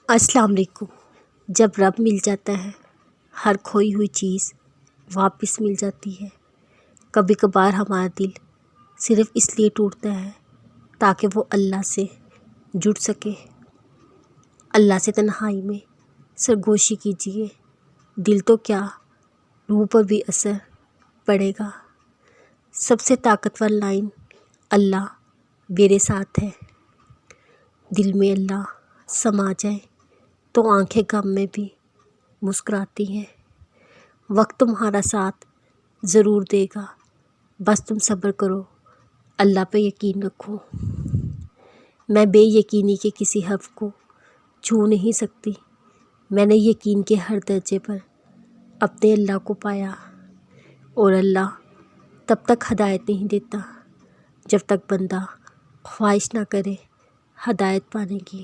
السلام علیکم۔ جب رب مل جاتا ہے ہر کھوئی ہوئی چیز واپس مل جاتی ہے۔ کبھی کبھار ہمارا دل صرف اس لیے ٹوٹتا ہے تاکہ وہ اللہ سے جڑ سکے۔ اللہ سے تنہائی میں سرگوشی کیجیے، دل تو کیا روح پر بھی اثر پڑے گا۔ سب سے طاقتور لائن اللہ میرے ساتھ ہے۔ دل میں اللہ سما جائے تو آنکھیں غم میں بھی مسکراتی ہیں۔ وقت تمہارا ساتھ ضرور دے گا، بس تم صبر کرو، اللہ پہ یقین رکھو۔ میں بے یقینی کے کسی حرف کو چھو نہیں سکتی۔ میں نے یقین کے ہر درجے پر اپنے اللہ کو پایا، اور اللہ تب تک ہدایت نہیں دیتا جب تک بندہ خواہش نہ کرے ہدایت پانے کی۔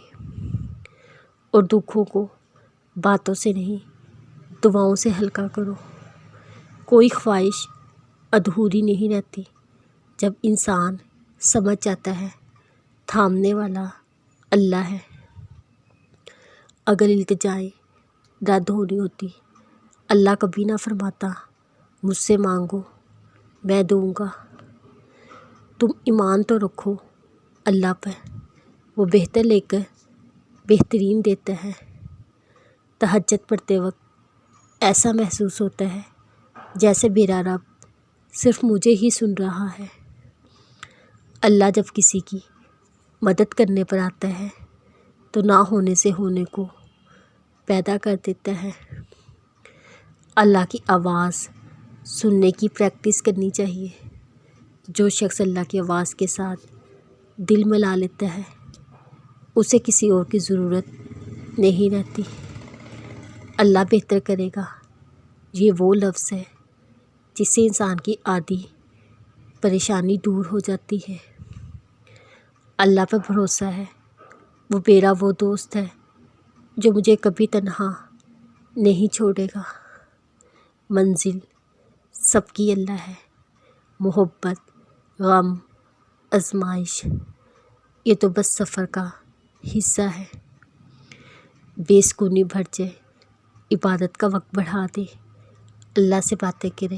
اور دکھوں کو باتوں سے نہیں دعاؤں سے ہلکا کرو۔ کوئی خواہش ادھوری نہیں رہتی جب انسان سمجھ جاتا ہے تھامنے والا اللہ ہے۔ اگر التجائیں رد ہونی ہوتی اللہ کبھی نہ فرماتا مجھ سے مانگو میں دوں گا۔ تم ایمان تو رکھو اللہ پر، وہ بہتر لے کر بہترین دیتا ہے۔ تہجد پڑھتے وقت ایسا محسوس ہوتا ہے جیسے میرا رب صرف مجھے ہی سن رہا ہے۔ اللہ جب کسی کی مدد کرنے پر آتا ہے تو نہ ہونے سے ہونے کو پیدا کر دیتا ہے۔ اللہ کی آواز سننے کی پریکٹس کرنی چاہیے۔ جو شخص اللہ کی آواز کے ساتھ دل ملا لیتا ہے اسے کسی اور کی ضرورت نہیں رہتی۔ اللہ بہتر کرے گا، یہ وہ لفظ ہے جس سے انسان کی آدھی پریشانی دور ہو جاتی ہے۔ اللہ پر بھروسہ ہے، وہ میرا وہ دوست ہے جو مجھے کبھی تنہا نہیں چھوڑے گا۔ منزل سب کی اللہ ہے، محبت، غم، آزمائش یہ تو بس سفر کا حصہ ہے۔ بے سکونی بڑھ جائے عبادت کا وقت بڑھا دے، اللہ سے باتیں کرے،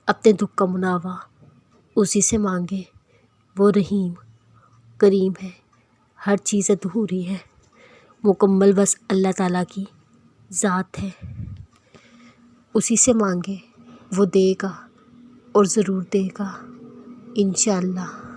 اپنے دکھ کا مناوا اسی سے مانگے۔ وہ رحیم کریم ہے، ہر چیز ادھوری ہے، مکمل بس اللہ تعالیٰ کی ذات ہے۔ اسی سے مانگے وہ دے گا اور ضرور دے گا انشاءاللہ۔